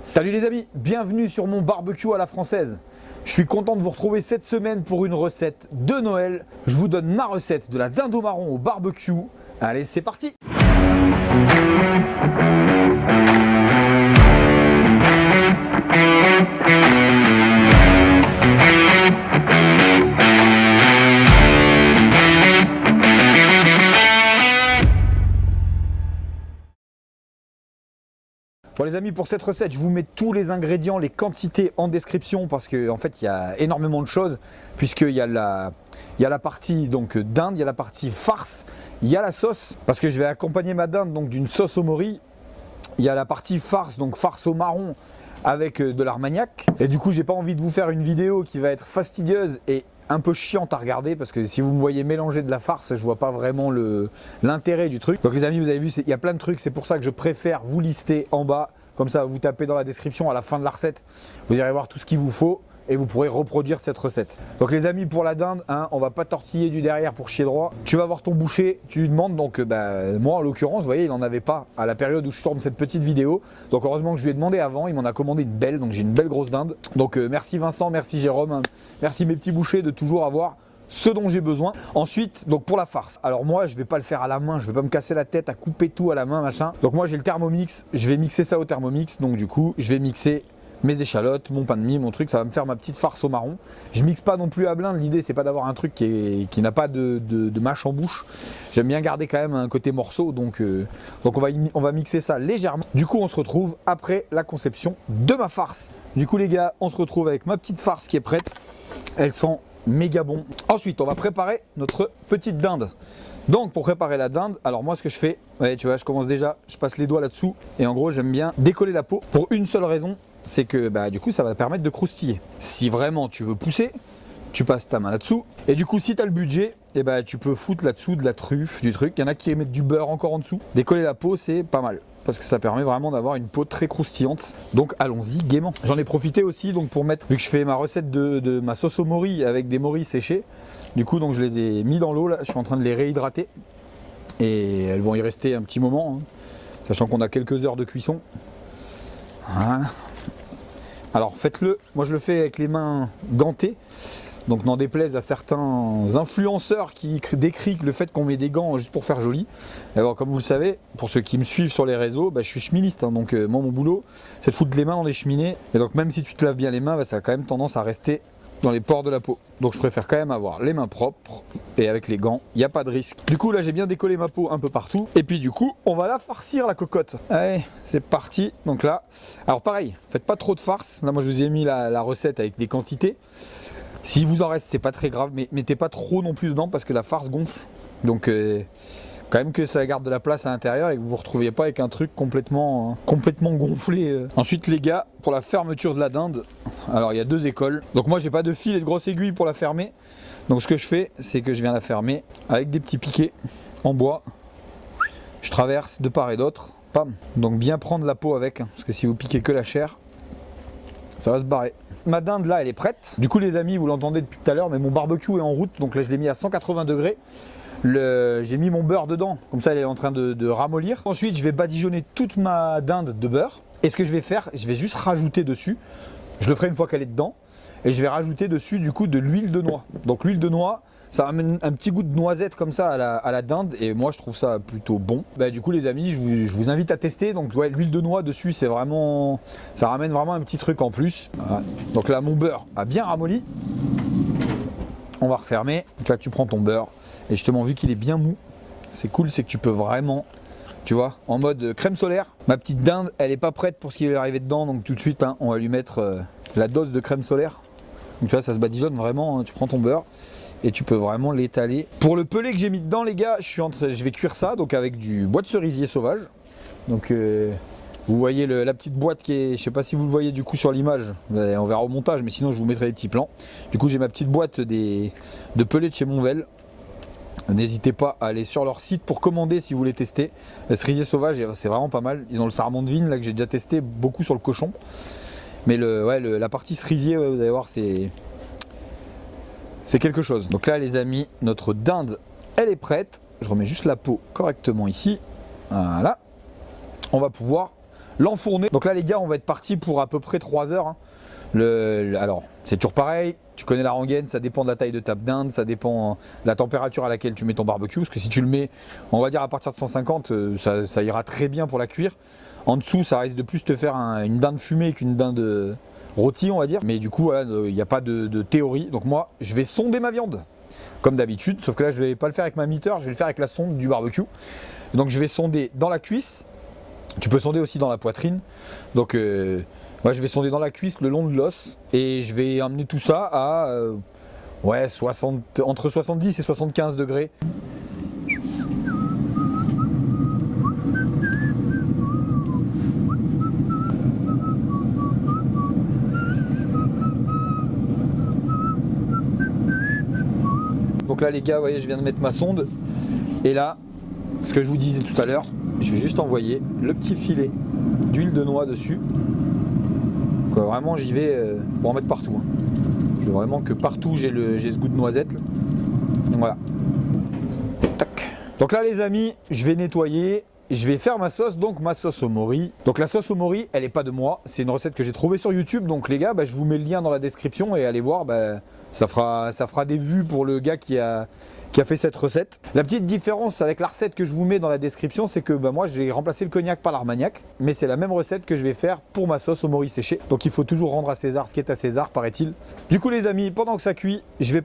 Salut les amis, bienvenue sur mon barbecue à la française. Je suis content de vous retrouver cette semaine pour une recette de Noël. Je vous donne ma recette de la dinde au marron au barbecue. Allez, c'est parti! Bon les amis, pour cette recette, je vous mets tous les ingrédients, les quantités en description parce qu'en fait il y a énormément de choses puisqu'il y a la partie donc dinde, il y a la partie farce, il y a la sauce parce que je vais accompagner ma dinde donc d'une sauce au mori. Il y a la partie farce, donc farce au marron avec de l'armagnac. Et du coup j'ai pas envie de vous faire une vidéo qui va être fastidieuse et un peu chiante à regarder parce que si vous me voyez mélanger de la farce, je vois pas vraiment l'intérêt du truc. Donc les amis, vous avez vu, il y a plein de trucs, c'est pour ça que je préfère vous lister en bas. Comme ça, vous tapez dans la description à la fin de la recette, vous irez voir tout ce qu'il vous faut et vous pourrez reproduire cette recette. Donc les amis, pour la dinde, on va pas tortiller du derrière pour chier droit. Tu vas voir ton boucher, tu lui demandes. Donc moi en l'occurrence, vous voyez, il n'en avait pas à la période où je tourne cette petite vidéo. Donc heureusement que je lui ai demandé avant, il m'en a commandé une belle, donc j'ai une belle grosse dinde. Donc merci Vincent, merci Jérôme, merci mes petits bouchers de toujours avoir ce dont j'ai besoin. Ensuite, donc pour la farce, alors moi je vais pas le faire à la main, je vais pas me casser la tête à couper tout à la main machin. Donc moi j'ai le Thermomix, je vais mixer ça au Thermomix. Donc du coup je vais mixer mes échalotes, mon pain de mie, mon truc, ça va me faire ma petite farce au marron. Je mixe pas non plus à blinde, l'idée c'est pas d'avoir un truc qui n'a pas de mâche en bouche. J'aime bien garder quand même un côté morceau, donc on va mixer ça légèrement. Du coup on se retrouve après la conception de ma farce. Du coup les gars, on se retrouve avec ma petite farce qui est prête. Elles sont méga bon. Ensuite, on va préparer notre petite dinde. Donc, pour préparer la dinde, alors moi, ce que je fais, ouais, tu vois, je commence déjà, je passe les doigts là-dessous et en gros, j'aime bien décoller la peau pour une seule raison, c'est que du coup, ça va permettre de croustiller. Si vraiment tu veux pousser, tu passes ta main là-dessous et du coup, si tu as le budget, tu peux foutre là-dessous de la truffe, du truc. Il y en a qui mettent du beurre encore en dessous. Décoller la peau, c'est pas mal, parce que ça permet vraiment d'avoir une peau très croustillante. Donc allons-y gaiement. J'en ai profité aussi donc pour mettre, vu que je fais ma recette de ma sauce au mori avec des moris séchés, du coup donc je les ai mis dans l'eau là, je suis en train de les réhydrater et elles vont y rester un petit moment, sachant qu'on a quelques heures de cuisson. Voilà. Alors faites-le, moi je le fais avec les mains gantées. Donc n'en déplaise à certains influenceurs qui décrient le fait qu'on met des gants juste pour faire joli. Alors comme vous le savez, pour ceux qui me suivent sur les réseaux, je suis cheministe, donc moi mon boulot c'est de foutre les mains dans les cheminées. Et donc même si tu te laves bien les mains, ça a quand même tendance à rester dans les pores de la peau. Donc je préfère quand même avoir les mains propres et avec les gants, il n'y a pas de risque. Du coup là j'ai bien décollé ma peau un peu partout. Et puis du coup on va la farcir la cocotte. Allez, c'est parti. Donc là, alors pareil, faites pas trop de farce. Là moi je vous ai mis la recette avec des quantités. Si vous en reste, c'est pas très grave, mais mettez pas trop non plus dedans parce que la farce gonfle. Donc quand même que ça garde de la place à l'intérieur et que vous vous retrouviez pas avec un truc complètement gonflé. Ensuite les gars, pour la fermeture de la dinde, alors il y a deux écoles. Donc moi j'ai pas de fil et de grosse aiguille pour la fermer. Donc ce que je fais, c'est que je viens la fermer avec des petits piquets en bois. Je traverse de part et d'autre. Pam. Donc bien prendre la peau avec, parce que si vous piquez que la chair, ça va se barrer. Ma dinde là elle est prête. Du coup les amis, vous l'entendez depuis tout à l'heure, mais mon barbecue est en route. Donc là je l'ai mis à 180 degrés. J'ai mis mon beurre dedans, comme ça elle est en train de ramollir. Ensuite je vais badigeonner toute ma dinde de beurre. Et ce que je vais faire, je vais juste rajouter dessus, je le ferai une fois qu'elle est dedans, et je vais rajouter dessus du coup de l'huile de noix. Donc l'huile de noix, ça amène un petit goût de noisette comme ça à la dinde, et moi je trouve ça plutôt bon. Du coup les amis, je vous invite à tester. Donc ouais, l'huile de noix dessus, c'est vraiment, ça ramène vraiment un petit truc en plus. Voilà. Donc là mon beurre a bien ramolli. On va refermer. Donc là tu prends ton beurre, et justement vu qu'il est bien mou, c'est cool, c'est que tu peux vraiment, tu vois, en mode crème solaire. Ma petite dinde, elle est pas prête pour ce qui va arriver dedans, donc tout de suite on va lui mettre la dose de crème solaire. Donc tu vois, ça se badigeonne vraiment, tu prends ton beurre et tu peux vraiment l'étaler. Pour le pelé que j'ai mis dedans les gars, je vais cuire ça donc avec du bois de cerisier sauvage. Donc vous voyez la petite boîte qui est, je sais pas si vous le voyez du coup sur l'image, on verra au montage, mais sinon je vous mettrai des petits plans. Du coup j'ai ma petite boîte de pelé de chez Monvel. N'hésitez pas à aller sur leur site pour commander si vous voulez tester. Le cerisier sauvage, c'est vraiment pas mal. Ils ont le sarment de vigne là que j'ai déjà testé beaucoup sur le cochon. Mais la partie cerisier, vous allez voir, c'est quelque chose. Donc là les amis, notre dinde, elle est prête. Je remets juste la peau correctement ici. Voilà. On va pouvoir l'enfourner. Donc là les gars, on va être parti pour à peu près 3 heures. Hein. Alors, c'est toujours pareil, tu connais la rengaine, ça dépend de la taille de ta dinde, ça dépend de la température à laquelle tu mets ton barbecue, parce que si tu le mets, on va dire à partir de 150, ça ira très bien pour la cuire. En dessous, ça risque de plus te faire une dinde fumée qu'une dinde rôtie, on va dire. Mais du coup, voilà, il n'y a pas de théorie. Donc moi, je vais sonder ma viande, comme d'habitude, sauf que là, je ne vais pas le faire avec ma mitre, je vais le faire avec la sonde du barbecue. Donc je vais sonder dans la cuisse, tu peux sonder aussi dans la poitrine. Donc moi je vais sonder dans la cuisse le long de l'os et je vais amener tout ça à ouais, entre 70 et 75 degrés. Donc là les gars, vous voyez, je viens de mettre ma sonde et là, ce que je vous disais tout à l'heure, je vais juste envoyer le petit filet d'huile de noix dessus. Quoi, vraiment j'y vais pour en mettre partout. Hein. Je veux vraiment que partout j'ai ce goût de noisette. Donc voilà. Tac. Donc là les amis, je vais nettoyer. Je vais faire ma sauce, donc ma sauce au mori. Donc la sauce au mori, elle n'est pas de moi. C'est une recette que j'ai trouvée sur YouTube. Donc les gars, je vous mets le lien dans la description et allez voir. Ça fera des vues pour le gars qui a fait cette recette. La petite différence avec la recette que je vous mets dans la description, c'est que moi j'ai remplacé le cognac par l'armagnac, mais c'est la même recette que je vais faire pour ma sauce au mori séché. Donc il faut toujours rendre à César ce qui est à César, paraît-il. Du coup les amis, pendant que ça cuit, je vais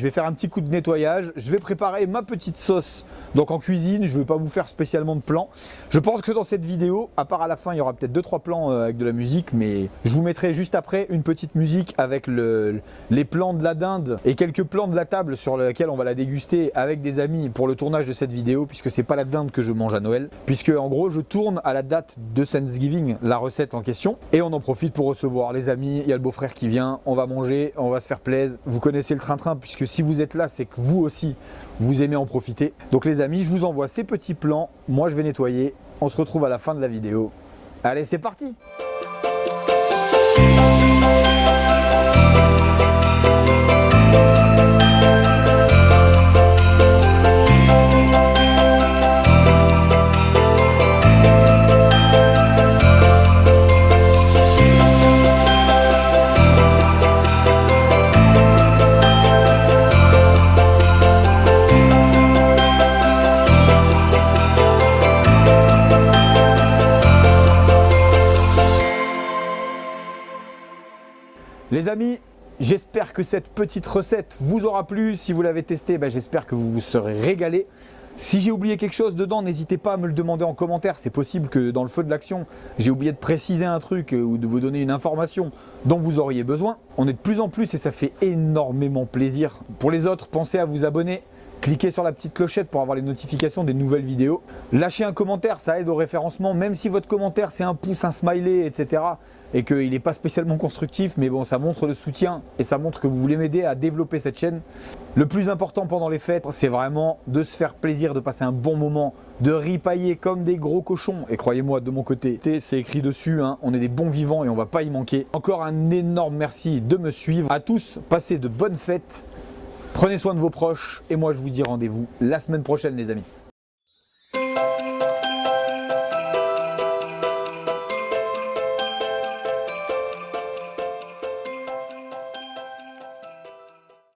faire un petit coup de nettoyage. Je vais préparer ma petite sauce. Donc en cuisine, je ne vais pas vous faire spécialement de plans. Je pense que dans cette vidéo, à part à la fin, il y aura peut-être 2-3 plans avec de la musique, mais je vous mettrai juste après une petite musique avec les plans de la dinde et quelques plans de la table sur lesquels on va la déguster avec des amis pour le tournage de cette vidéo, puisque c'est pas la dinde que je mange à Noël, puisque en gros je tourne à la date de Thanksgiving la recette en question et on en profite pour recevoir les amis. Il y a le beau-frère qui vient, on va manger, on va se faire plaisir. Vous connaissez le train-train, puisque si vous êtes là, c'est que vous aussi vous aimez en profiter. Donc les amis, je vous envoie ces petits plans, moi je vais nettoyer, on se retrouve à la fin de la vidéo. Allez, c'est parti! Les amis, j'espère que cette petite recette vous aura plu. Si vous l'avez testée, j'espère que vous vous serez régalé. Si j'ai oublié quelque chose dedans, n'hésitez pas à me le demander en commentaire. C'est possible que dans le feu de l'action, j'ai oublié de préciser un truc ou de vous donner une information dont vous auriez besoin. On est de plus en plus et ça fait énormément plaisir. Pour les autres, pensez à vous abonner. Cliquez sur la petite clochette pour avoir les notifications des nouvelles vidéos. Lâchez un commentaire, ça aide au référencement. Même si votre commentaire c'est un pouce, un smiley, etc. et qu'il n'est pas spécialement constructif, mais bon, ça montre le soutien et ça montre que vous voulez m'aider à développer cette chaîne. Le plus important pendant les fêtes, c'est vraiment de se faire plaisir, de passer un bon moment, de ripailler comme des gros cochons. Et croyez-moi, de mon côté, c'est écrit dessus, hein, on est des bons vivants et on va pas y manquer. Encore un énorme merci de me suivre. À tous, passez de bonnes fêtes. Prenez soin de vos proches et moi je vous dis rendez-vous la semaine prochaine les amis.